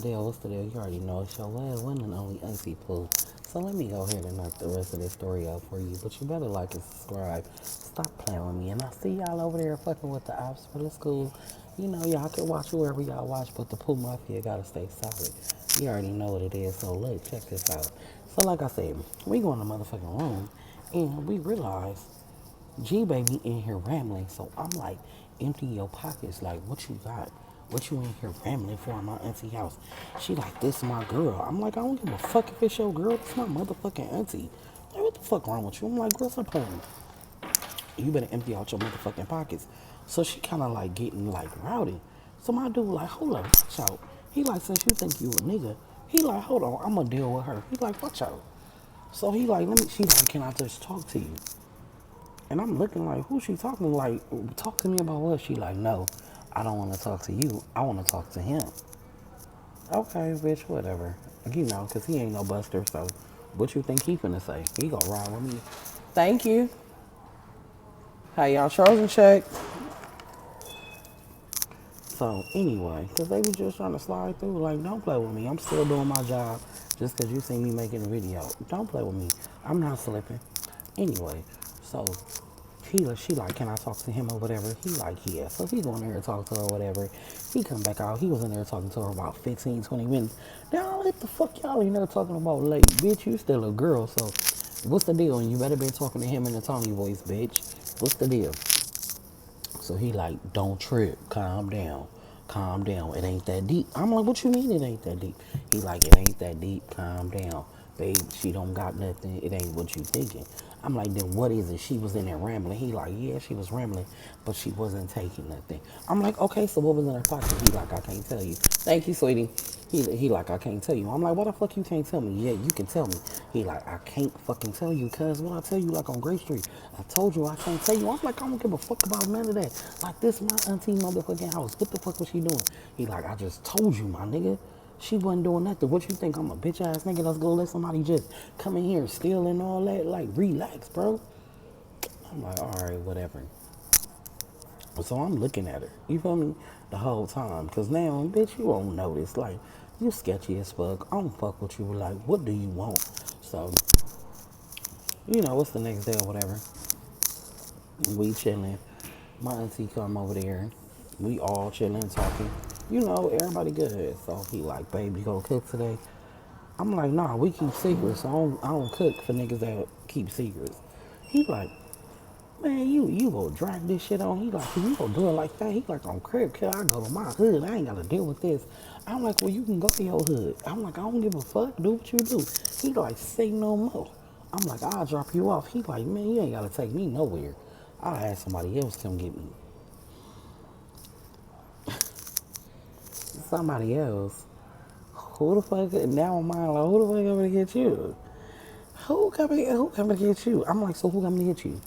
deal? What's the deal? You already know it's your one and only Auntie Pooh. So let me go ahead and knock the rest of this story out for you. But you better like and subscribe. Stop playing with me. And I see y'all over there fucking with the ops for the school. You know, y'all can watch whoever y'all watch, but the Pooh Mafia gotta stay solid. You already know what it is. So look, check this out. So like I said, we go in the motherfucking room and we realize G baby in here rambling. So I'm like, empty your pockets. Like, what you got? What you in here rambling for in my auntie house? She like, this my girl. I'm like, I don't give a fuck if it's your girl. It's my motherfucking auntie. Like, what the fuck wrong with you? I'm like, girl, stop playing. You better empty out your motherfucking pockets. So she kind of like getting like rowdy. So my dude like, hold up, watch out. He like, since you think you a nigga, he like, hold on, I'm gonna deal with her. He like, watch out. So he like, let me. She like, can I just talk to you? And I'm looking like, who she talking? Like, talk to me about what? She like, no, I don't want to talk to you. I want to talk to him. Okay, bitch, whatever. You know, because he ain't no buster, so what you think he finna say? He gonna ride with me. Thank you. How y'all chosen check? So, anyway, because they was just trying to slide through. Like, don't play with me. I'm still doing my job just because you see me making a video. Don't play with me. I'm not slipping. Anyway, so she like, can I talk to him or whatever? He like, yeah. So he go in there and talk to her or whatever. He come back out. He was in there talking to her about 15, 20 minutes. Now, what the fuck y'all in there talking about? Like, bitch, you still a girl. So what's the deal? And you better be talking to him in a Tony voice, bitch. What's the deal? So he like, don't trip, calm down, calm down. It ain't that deep. I'm like, what you mean it ain't that deep? He like, it ain't that deep, calm down. Babe, she don't got nothing. It ain't what you thinking. I'm like, then what is it? She was in there rambling. He like, yeah, she was rambling, but she wasn't taking nothing. I'm like, okay, so what was in her pocket? He like, I can't tell you. Thank you, sweetie. He like, I can't tell you. I'm like, why the fuck you can't tell me? Yeah, you can tell me. He like, I can't fucking tell you, cuz what I tell you like on Grace Street. I told you I can't tell you. I'm like, I don't give a fuck about none of that. Like, this my auntie motherfucking house. What the fuck was she doing? He like, I just told you, my nigga. She wasn't doing nothing. What you think? I'm a bitch ass nigga that's gonna let somebody just come in here and steal and all that? Like, relax, bro. I'm like, alright, whatever. So I'm looking at her, you feel me, the whole time. Cause now, bitch, you won't notice. Like, you sketchy as fuck. I don't fuck with you. Like, what do you want? So, you know, what's the next day or whatever? We chilling. My auntie come over there. We all chilling, talking. You know, everybody good. So he like, babe, you gonna cook today? I'm like, nah, we keep secrets. So I don't cook for niggas that keep secrets. He like, man, you gonna drag this shit on? He like, you gonna do it like that? He like, on crib, kid, I go to my hood. I ain't gotta deal with this. I'm like, well, you can go to your hood. I'm like, I don't give a fuck. Do what you do. He like, say no more. I'm like, I'll drop you off. He like, man, you ain't gotta take me nowhere. I'll ask somebody else to come get me. Somebody else. Who the fuck? Now I'm mind like, who the fuck coming to get you? Who coming to get you? I'm like, so who coming to get you?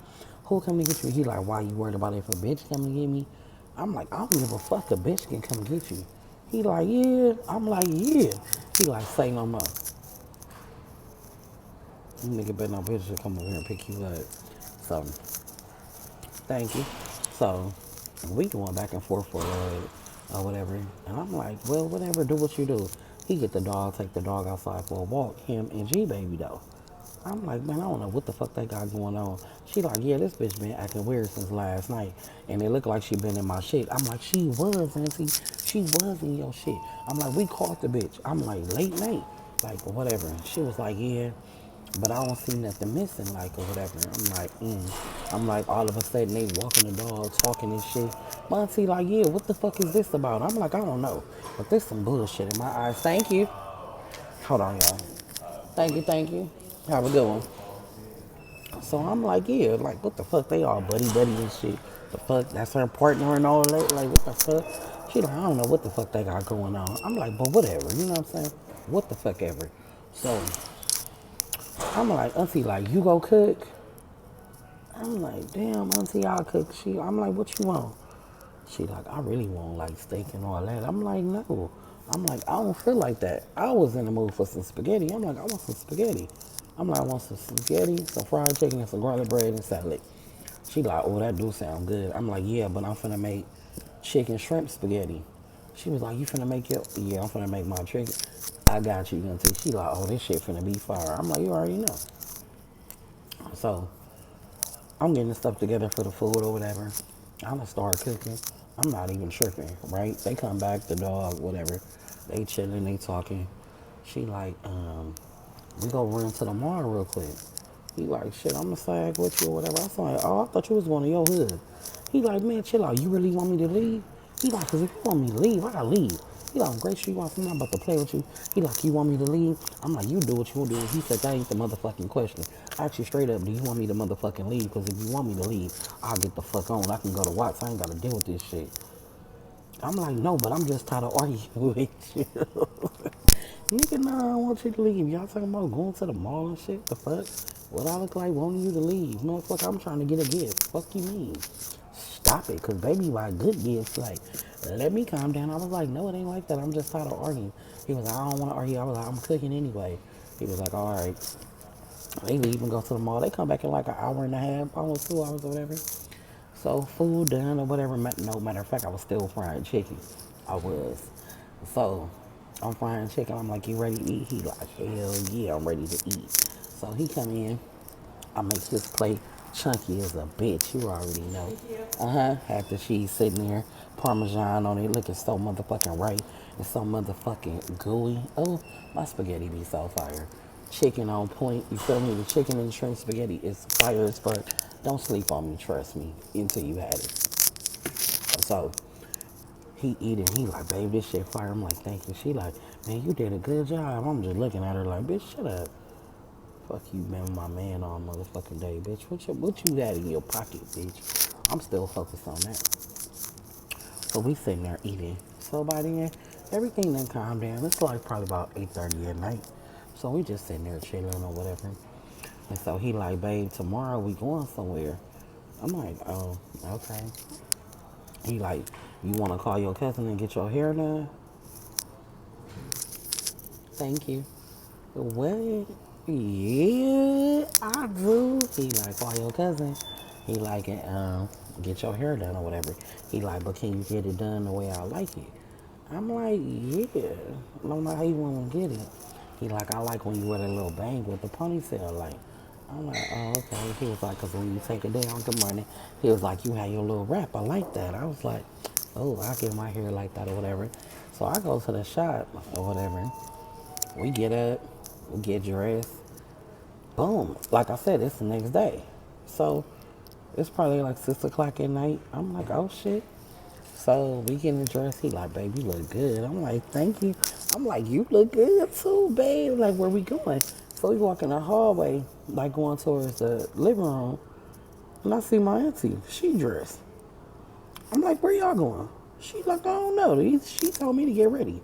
Who coming to get you? He like, why you worried about if a bitch coming to get me? I'm like, I don't give a fuck. A bitch can come get you. He like, yeah. I'm like, yeah. He like, say no more. You nigga better not bitch to come over here and pick you up. So, thank you. So, we going back and forth for or whatever. And I'm like, well, whatever, do what you do. He get the dog, take the dog outside for a walk. Him and G baby though. I'm like, man, I don't know what the fuck they got going on. She like, yeah, this bitch been acting weird since last night. And it looked like she been in my shit. I'm like, she was, Auntie. She was in your shit. I'm like, we caught the bitch. I'm like, late night. Like, whatever. She was like, yeah, but I don't see nothing missing, like, or whatever. I'm like, I'm like, all of a sudden they walking the dog, talking and shit. My auntie like, yeah, what the fuck is this about? I'm like, I don't know. But there's some bullshit in my eyes. Thank you. Hold on, y'all. Thank you, thank you. Have a good one. So I'm like, yeah, like, what the fuck? They all buddy and shit. The fuck? That's her partner and all that? Like, what the fuck? She like, I don't know what the fuck they got going on. I'm like, but whatever, you know what I'm saying? What the fuck ever. So I'm like, Auntie, like, you go cook? I'm like, damn, Auntie, I'll cook. I'm like, what you want? She like, I really want like steak and all that. I'm like, no. I'm like, I don't feel like that. I was in the mood for some spaghetti. I'm like, I want some spaghetti. I'm like, I want some spaghetti, some fried chicken, and some garlic bread and salad. She like, oh, that do sound good. I'm like, yeah, but I'm finna make chicken shrimp spaghetti. She was like, you finna make your, yeah, I'm finna make my chicken. I got you, Auntie. She like, oh, this shit finna be fire. I'm like, you already know. So I'm getting the stuff together for the food or whatever. I'm gonna start cooking. I'm not even tripping, right? They come back, the dog, whatever. They chilling, they talking. She like, we go run to the mall real quick. He like, shit, I'm gonna sag with you or whatever. I was like, oh, I thought you was going to your hood. He like, man, chill out. You really want me to leave? He like, cause if you want me to leave, I gotta leave. He like, Grace, you want something? I'm about to play with you. He like, you want me to leave? I'm like, you do what you want to do. He said, that ain't the motherfucking question. I asked you straight up, do you want me to motherfucking leave? Cause if you want me to leave, I'll get the fuck on. I can go to Watts. I ain't gotta deal with this shit. I'm like, no, but I'm just tired of arguing with you. Nigga, nah, I don't want you to leave. Y'all talking about going to the mall and shit? The fuck? What I look like wanting you to leave? Motherfucker, I'm trying to get a gift. Fuck you mean? Stop it, cause baby buy good gifts. Like, let me calm down. I was like, no, it ain't like that. I'm just tired of arguing. He was like, I don't want to argue. I was like, I'm cooking anyway. He was like, all right. They leave and go to the mall. They come back in like an hour and a half, almost 2 hours or whatever. So food done or whatever. No matter of fact, I was still frying chicken. I was. So I'm frying chicken. I'm like, you ready to eat? He like, hell yeah, I'm ready to eat. So he come in. I make his plate chunky as a bitch. You already know. Have the cheese sitting there, Parmesan on it, looking so motherfucking right. It's so motherfucking gooey. Oh, my spaghetti be so fire. Chicken on point. You feel me? The chicken and shrimp spaghetti is fire as fuck. Don't sleep on me, trust me, until you had it. So he eating. He like, babe, this shit fire. I'm like, thank you. She like, man, you did a good job. I'm just looking at her like, bitch, shut up. Fuck you, man, my man all motherfucking day, bitch. What you got in your pocket, bitch? I'm still focused on that. So we sitting there eating. So by then, everything done calmed down. It's like probably about 8:30 at night. So we just sitting there chilling or whatever. And so he like, babe, tomorrow we going somewhere. I'm like, oh, okay. He like, you want to call your cousin and get your hair done? Thank you. What? Yeah, I do. He like, call your cousin. He like, get your hair done or whatever. He like, but can you get it done the way I like it? I'm like, yeah. I don't know how you want to get it. He like, I like when you wear that little bang with the ponytail. Like, I'm like, oh, okay. He was like, because when you take it down, good morning. He was like, you had your little wrap. I like that. I was like, oh, I get my hair like that or whatever. So I go to the shop or whatever. We get up, we get dressed. Boom. Like I said, it's the next day. So it's probably like 6 o'clock at night. I'm like, oh shit. So we getting dressed. He like, babe, you look good. I'm like, thank you. I'm like, you look good too, babe. Like, where we going? So we walk in the hallway, like going towards the living room. And I see my auntie. She dressed. I'm like, where y'all going? She like, I don't know. She told me to get ready.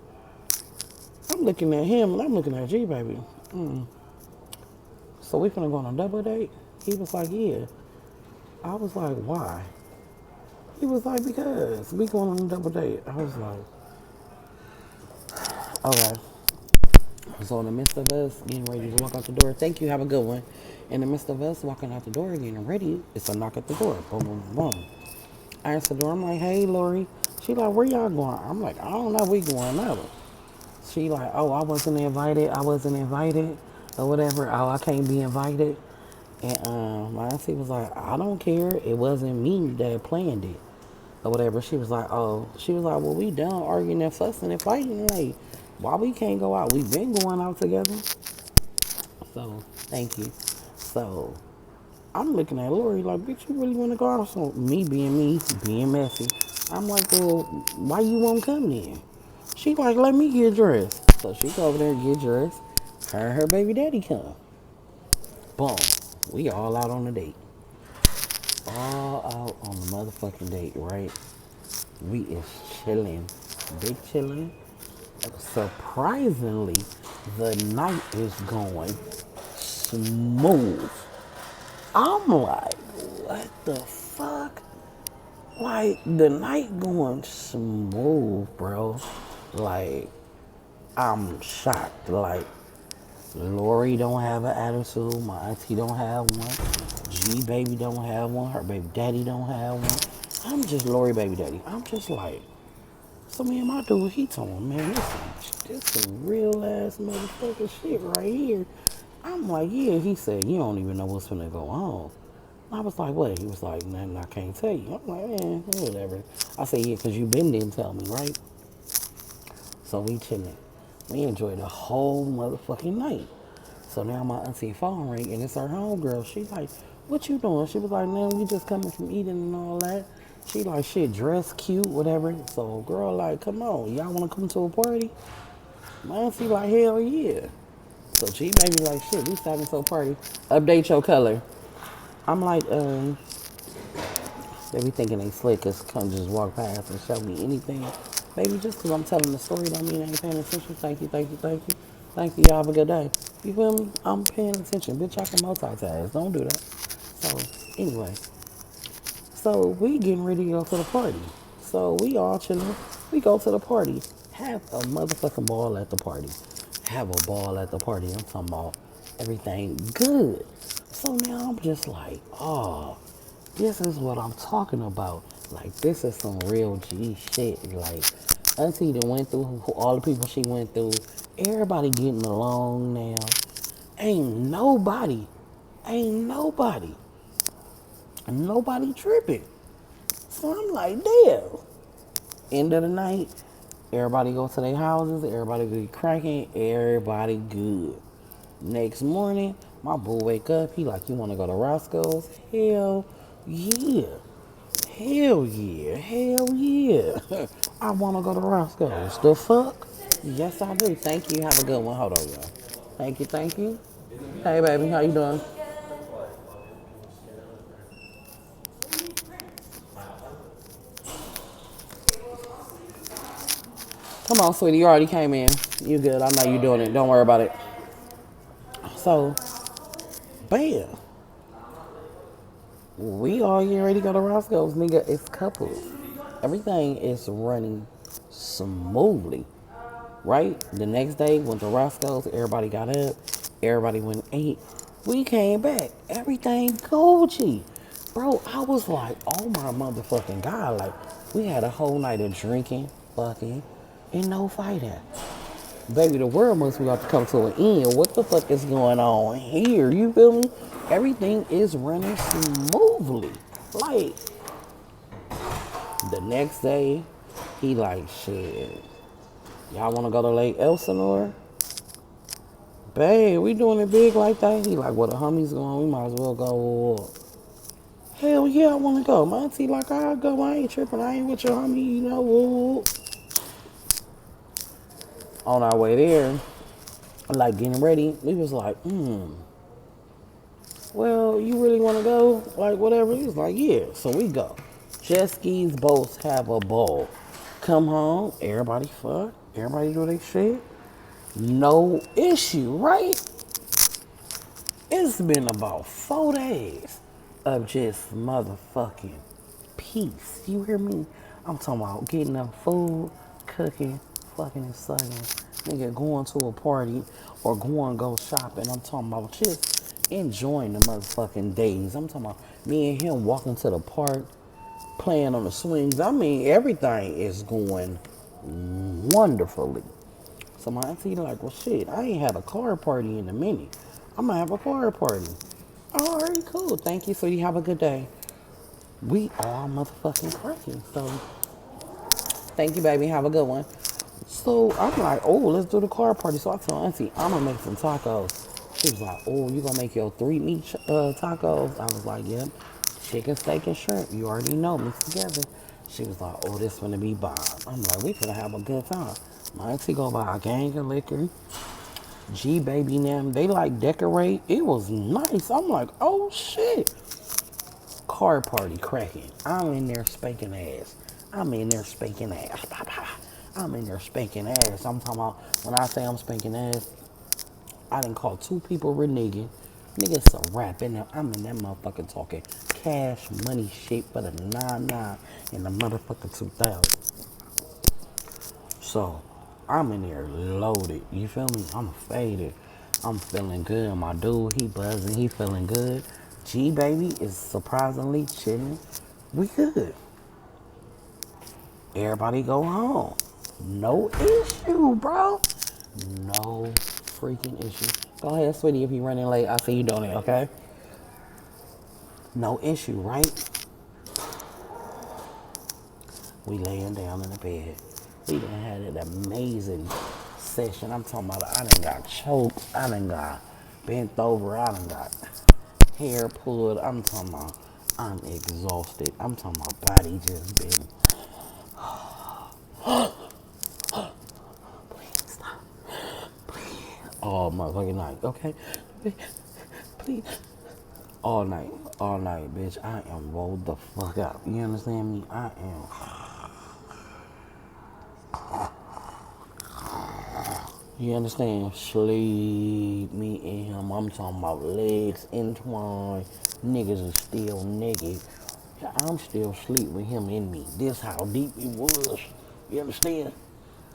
I'm looking at him and I'm looking at G, baby. So we finna go on a double date? He was like, yeah. I was like, why? He was like, because we going on a double date. I was like, okay. So in the midst of us getting ready to walk out the door, thank you, have a good one. In the midst of us walking out the door, getting ready, it's a knock at the door. Boom, boom, boom. I answer the door. I'm like, hey, Lori. She like, where y'all going? I'm like, I don't know. We going out. She like, oh, I wasn't invited. I wasn't invited or whatever. Oh, I can't be invited. And my auntie was like, I don't care. It wasn't me that planned it or whatever. She was like, oh, she was like, well, we done arguing and fussing and fighting. Like, why we can't go out? We've been going out together. So, thank you. So, I'm looking at Lori like, bitch, you really want to go out? So, me, being messy. I'm like, well, why you won't come then? She like, let me get dressed. So, she go over there and get dressed. Her and her baby daddy come. Boom. We all out on a date. All out on the motherfucking date, right? We is chilling. Big chilling. Surprisingly, the night is going smooth. I'm like, what the fuck? Like, the night going smooth, bro. Like, I'm shocked. Like, Lori don't have an attitude. My auntie don't have one. G baby don't have one. Her baby daddy don't have one. I'm just Lori baby daddy. I'm just like, So me and my dude, he told me, man, this some real ass motherfucking shit right here. I'm like, yeah. He said, you don't even know what's gonna go on. I was like, what? He was like, nothing, I can't tell you. I'm like, whatever. I said, yeah, because you been didn't tell me, right? So we chilling. We enjoyed the whole motherfucking night. So now my auntie phone ring and it's her homegirl. She like, what you doing? She was like, man, we just coming from eating and all that. She like, shit, dress cute, whatever. So girl like, come on, y'all wanna come to a party? My auntie like, hell yeah. So she made me like, shit, we starting to a party. Update your color. I'm like, they be thinking they slick cause come just walk past and show me anything. Baby, just cause I'm telling the story don't mean I ain't paying attention. Thank you, thank you, thank you. Thank you, y'all have a good day. You feel me? I'm paying attention. Bitch, I can multitask. Don't do that. So, anyway. So, we getting ready to go to the party. So, we all chilling. We go to the party. Have a motherfucking ball at the party. Have a ball at the party. I'm talking about everything good. So now I'm just like, oh, this is what I'm talking about. Like, this is some real G shit. Like, Auntie that went through all the people she went through. Everybody getting along now. Ain't nobody, ain't nobody, nobody tripping. So I'm like, damn. End of the night, everybody go to their houses. Everybody be cracking. Everybody good. Next morning, my boo wake up. He like, you want to go to Roscoe's? Hell yeah. Hell yeah. Hell yeah. I want to go to Roscoe's. The fuck? Yes, I do. Thank you. Have a good one. Hold on, y'all. Thank you. Thank you. Hey, baby. How you doing? Come on, sweetie. You already came in. You good. I know you doing it. Don't worry about it. So, bam. We all getting ready to go to Roscoe's, nigga. It's couples. Everything is running smoothly, right? The next day, went to Roscoe's. Everybody got up. Everybody went and ate. We came back. Everything Gucci. Bro, I was like, oh my motherfucking God. Like, we had a whole night of drinking, fucking, and no fighting. Baby, the world must be about to come to an end. What the fuck is going on here? You feel me? Everything is running smoothly. Like, the next day, he like, shit, y'all want to go to Lake Elsinore? Babe, we doing it big like that? He like, well, the homies going, we might as well go. Hell yeah, I want to go. My auntie like, I'll go. I ain't tripping. I ain't with your homie, you know. On our way there, like getting ready, we was like, well, you really want to go? Like, whatever. He was like, yeah. So we go. Jet skis, boats, have a ball. Come home, everybody fuck, everybody do their shit. No issue, right? It's been about 4 days of just motherfucking peace. You hear me? I'm talking about getting up food, cooking, fucking and sucking. Nigga going to a party or going go shopping. I'm talking about just enjoying the motherfucking days. I'm talking about me and him walking to the park, playing on the swings. I mean, everything is going wonderfully. So my auntie like, well, shit, I ain't had a car party in a minute. I'm gonna have a car party. All right, cool. Thank you, sweetie. Have a good day. We all motherfucking cracking. So thank you, baby. Have a good one. So I'm like, oh, let's do the car party. So I told auntie, I'm gonna make some tacos. She was like, oh, you gonna make your 3 meat tacos? I was like, yep. Chicken, steak, and shrimp. You already know, mixed together. She was like, oh, this gonna be bomb. I'm like, we finna have a good time. My auntie go buy a gang of liquor. G baby and them, they like decorate. It was nice. I'm like, oh shit. Car party cracking. I'm in there spanking ass. I'm in there spanking ass. I'm in there spanking ass. I'm talking about when I say I'm spanking ass, I done called 2 people reneging. Niggas some rap in there. I'm in that motherfucker talking cash money shit for the 99 in the motherfucker 2000. So I'm in there loaded. You feel me? I'm faded. I'm feeling good. My dude, he buzzing. He feeling good. G baby is surprisingly chilling. We good. Everybody go home. No issue, bro. No freaking issue. Go ahead, sweetie, if you're running late, I see you doing it, okay? No issue, right? We laying down in the bed. We done had an amazing session. I'm talking about I done got choked. I done got bent over. I done got hair pulled. I'm talking about I'm exhausted. I'm talking about body just been. Please stop. Please. All motherfucking night, okay? Please. All night, bitch. I am rolled the fuck out. You understand me? I am. You understand? Sleep, me and him. I'm talking about legs entwined. Niggas is still naked. I'm still asleep with him in me. This how deep it was. You understand?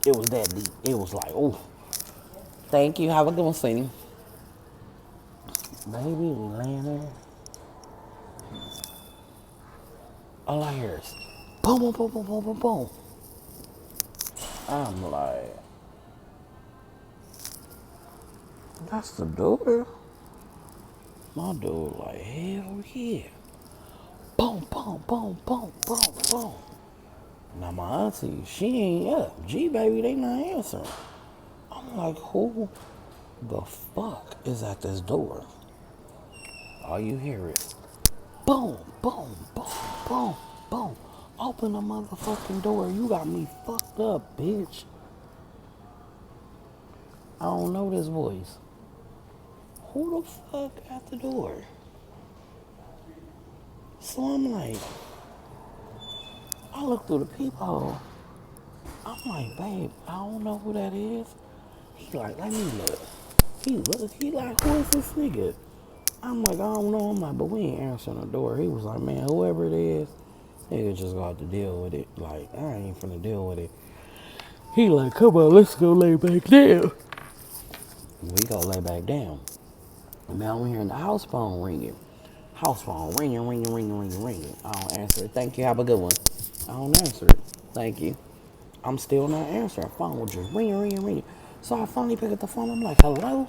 It was that deep. It was like, oh, thank you. Have a good one, sweetie. Baby, we laying there. All I hear is boom, boom, boom, boom, boom, boom, boom. I'm like, that's the door. My dude like, hell yeah. Boom, boom, boom, boom, boom, boom. Now my auntie, she ain't up. G baby, they not answering. I'm like, who the fuck is at this door? All you hear is boom, boom, boom, boom, boom. Open the motherfucking door. You got me fucked up, bitch. I don't know this voice. Who the fuck at the door? So I'm like, I look through the peephole. I'm like, babe, I don't know who that is. He like, let me look. He like, who is this nigga? I'm like, I don't know. I'm like, but we ain't answering the door. He was like, man, whoever it is, nigga just gonna have to deal with it. Like, I ain't finna deal with it. He like, come on, let's go lay back down. We go lay back down. And now we hearing the house phone ringing. House phone ringing, ringing, ringing, ringing, ringing. I don't answer it. Thank you. Have a good one. I don't answer it. Thank you. I'm still not answering. Phone was just ringing, ringing, ringing. So I finally pick up the phone. I'm like, hello?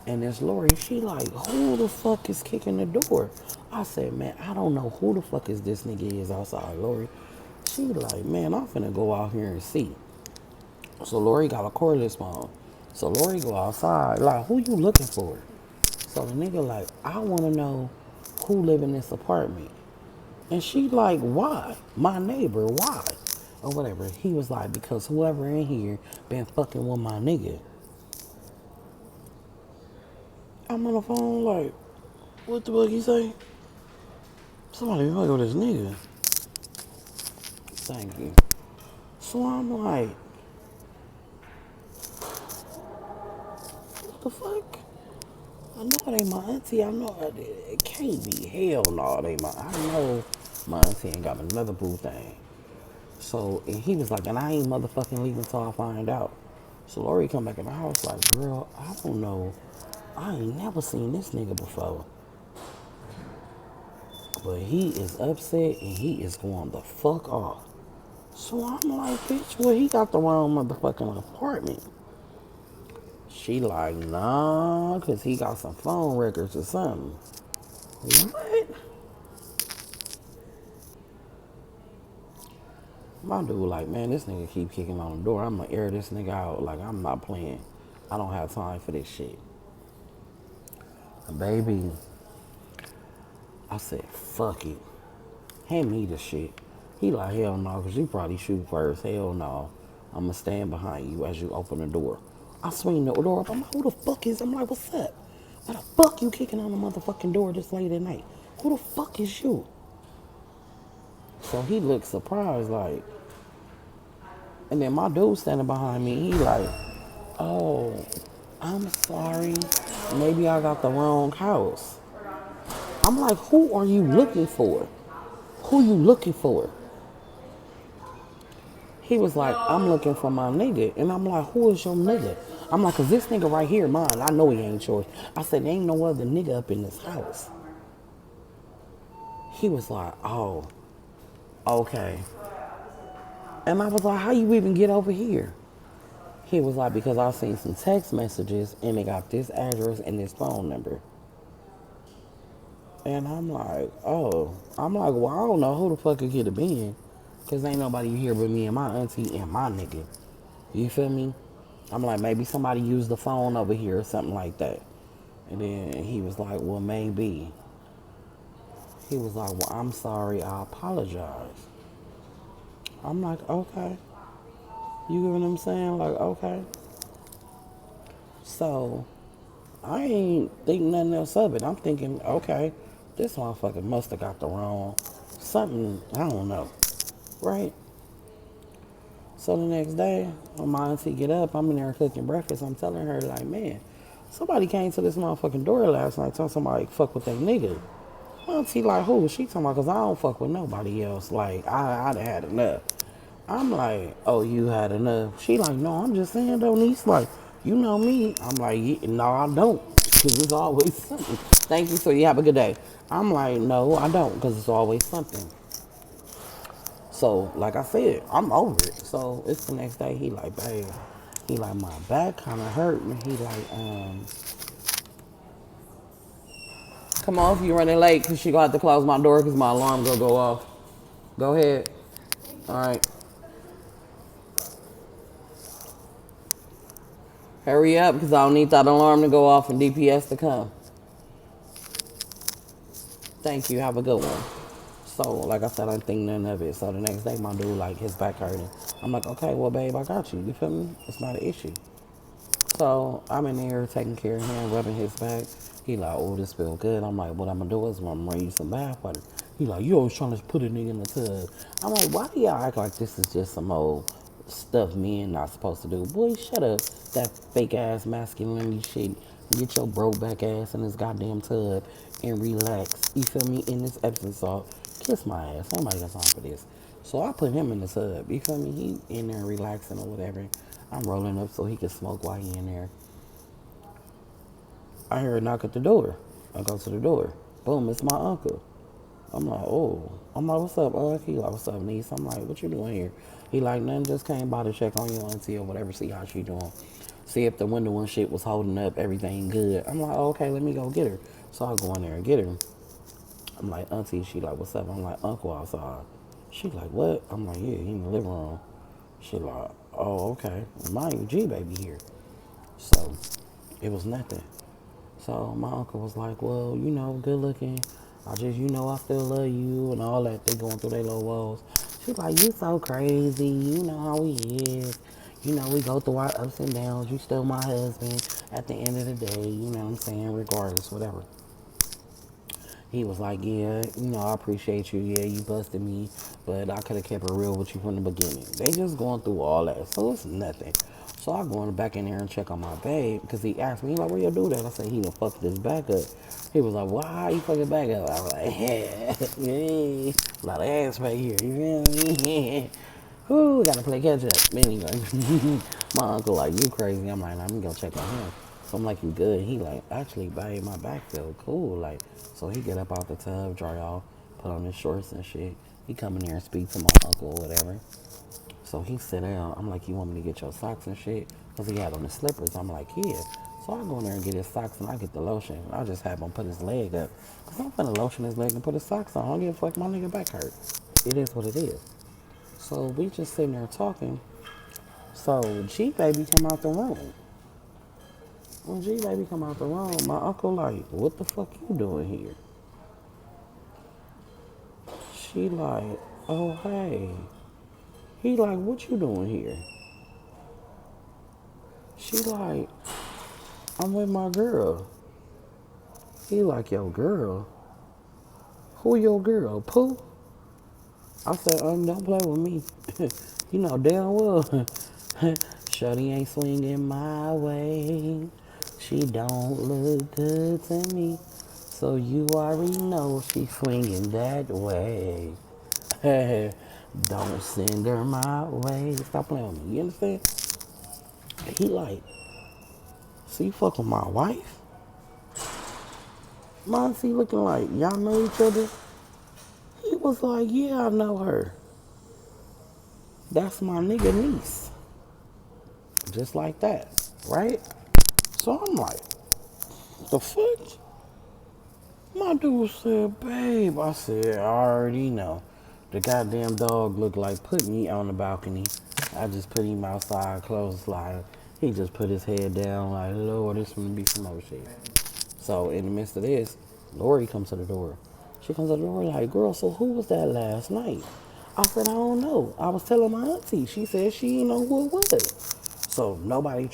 And this Lori, she like, who the fuck is kicking the door? I said, man, I don't know who the fuck is this nigga is outside, Lori. She like, man, I'm finna go out here and see. So Lori got a cordless phone. So Lori go outside, like, who you looking for? So the nigga like, I wanna know who live in this apartment. And she like, why? My neighbor, why? Or whatever. He was like, because whoever in here been fucking with my nigga. I'm on the phone like, what the fuck he say? Somebody fucking with this nigga. Thank you. So I'm like, what the fuck? I know it ain't my auntie. I know it can't be. Hell no, it ain't my. I know my auntie ain't got another boo thing. So and he was like, and I ain't motherfucking leaving till I find out. So Lori come back in the house like, girl, I don't know. I ain't never seen this nigga before. But he is upset and he is going the fuck off. So I'm like, bitch, well, he got the wrong motherfucking apartment. She like, nah, cause he got some phone records or something. What? My dude like, man, this nigga keep kicking on the door. I'm gonna air this nigga out. Like, I'm not playing. I don't have time for this shit. Baby, I said, fuck it. Hand me the shit. He like, hell no, cause you probably shoot first. Hell no. I'ma stand behind you as you open the door. I swing the door up. I'm like, who the fuck is? I'm like, what's up? Why the fuck you kicking on the motherfucking door this late at night? Who the fuck is you? So he looked surprised, like, and then my dude standing behind me, he like, oh, I'm sorry. Maybe I got the wrong house. I'm like, who are you looking for? Who you looking for? He was like, I'm looking for my nigga. And I'm like, who is your nigga? I'm like, cause this nigga right here mine. I know he ain't yours. I said, there ain't no other nigga up in this house. He was like, oh, okay. And I was like, how you even get over here? He was like, because I seen some text messages and they got this address and this phone number. And I'm like, oh. I'm like, well, I don't know who the fuck it could have been. Because ain't nobody here but me and my auntie and my nigga. You feel me? I'm like, maybe somebody used the phone over here or something like that. And then he was like, well, maybe. He was like, well, I'm sorry, I apologize. I'm like, okay. You get what I'm saying? Like, okay. So, I ain't think nothing else of it. I'm thinking, okay, this motherfucker must have got the wrong something, I don't know. Right? So the next day, when my auntie get up, I'm in there cooking breakfast. I'm telling her, like, man, somebody came to this motherfucking door last night telling somebody fuck with that nigga. My auntie like, who? She talking about, because I don't fuck with nobody else. Like, I'd had enough. I'm like, oh, you had enough. She like, no, I'm just saying, though, niece. Like, you know me. I'm like, yeah, no, I don't. Because it's always something. Thank you, so you have a good day. I'm like, no, I don't, because it's always something. So, like I said, I'm over it. So, it's the next day. He like, babe, he like, my back kind of hurt. And he like, come on, if you're running late, because she going to have to close my door because my alarm going to go off. Go ahead. All right. Hurry up, because I don't need that alarm to go off and DPS to come. Thank you. Have a good one. So, like I said, I didn't think none of it. So, the next day, my dude, like, his back hurting. I'm like, okay, well, babe, I got you. You feel me? It's not an issue. So, I'm in there taking care of him, rubbing his back. He like, oh, this feel good. I'm like, what I'm going to do is I'm going to bring you some bath water. He like, you always trying to put a nigga in the tub. I'm like, why do y'all act like this is just some old stuff men not supposed to do? Boy, shut up. That fake ass masculinity shit. Get your broke back ass in this goddamn tub and relax. You feel me? In this Epsom salt. Kiss my ass. Nobody got time for this. So I put him in the tub. You feel me? He in there relaxing or whatever. I'm rolling up so he can smoke while he in there. I hear a knock at the door. I go to the door. Boom, it's my uncle. I'm like, oh. I'm like, what's up, He like, what's up, niece? I'm like, what you doing here? He like, nothing, just came by to check on your auntie or whatever, see how she doing. See if the window and shit was holding up, everything good. I'm like, oh, okay, let me go get her. So I go in there and get her. I'm like, auntie, she like, what's up? I'm like, uncle outside. She like, what? I'm like, yeah, he in the living room. She like, oh, okay. Mind you, G baby here. So it was nothing. So my uncle was like, well, you know, good looking. I just, you know, I still love you and all that. They going through their little woes. She's like, you so crazy. You know how he is. You know, we go through our ups and downs. You still my husband at the end of the day. You know what I'm saying? Regardless, whatever. He was like, yeah, you know, I appreciate you. Yeah, you busted me, but I could have kept it real with you from the beginning. They just going through all that, so it's nothing. So I go back in there and check on my babe, because he asked me, he like, where you do that? I said, he done fucked his back up. He was like, why how you fucking back up? I was like, yeah, yeah, a lot of ass right here, you feel me? Whoo, gotta play catch up. Anyway, my uncle like, you crazy. I'm like, let me go check on him. So I'm like, you good? He like, actually, babe, my back feel cool. Like, so he get up out the tub, dry off, put on his shorts and shit. He come in there and speak to my uncle or whatever. So he sit down. I'm like, you want me to get your socks and shit? Because he had on his slippers. I'm like, yeah. So I go in there and get his socks and I get the lotion. I just have him put his leg up. Because I'm finna lotion his leg and put his socks on. I don't give a fuck, my nigga back hurt. It is what it is. So we just sitting there talking. So G baby come out the room. When G baby come out the room, my uncle like, what the fuck you doing here? She like, oh hey. He like, what you doing here? She like, I'm with my girl. He like, your girl? Who your girl? Pooh? I said, don't play with me. You know damn well. Shorty ain't swinging my way. She don't look good to me. So you already know she's swinging that way. Don't send her my way. Stop playing with me. You understand? He like, so you fuck with my wife? Monty looking like, y'all know each other? He was like, yeah, I know her. That's my nigga niece. Just like that, right? So I'm like, the fuck? My dude said, babe. I said, I already know. The goddamn dog looked like put me on the balcony. I just put him outside, closed the slide. He just put his head down like, Lord, this gonna be some more shit. So in the midst of this, Lori comes to the door. She comes to the door like, girl, so who was that last night? I said, I don't know. I was telling my auntie. She said she didn't know who it was. So nobody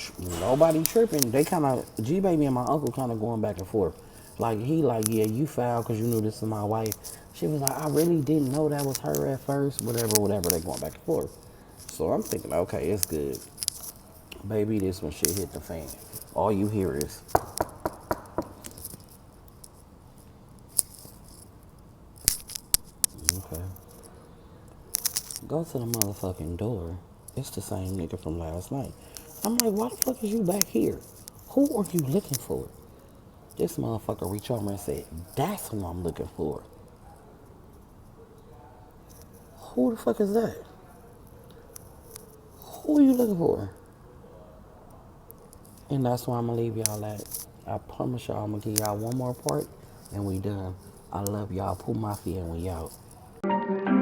tripping. They kind of, G Baby and my uncle kind of going back and forth. Like he like, yeah, you foul because you knew this is my wife. She was like, I really didn't know that was her at first. Whatever. They going back and forth. So I'm thinking, okay, it's good. Baby, this when shit hit the fan. All you hear is, okay. Go to the motherfucking door. It's the same nigga from last night. I'm like, why the fuck is you back here? Who are you looking for? This motherfucker reached over and said, that's who I'm looking for. Who the fuck is that? Who are you looking for? And that's why I'm gonna leave y'all at. I promise y'all I'm gonna give y'all one more part and we done. I love y'all. Pooh Mafia and we out.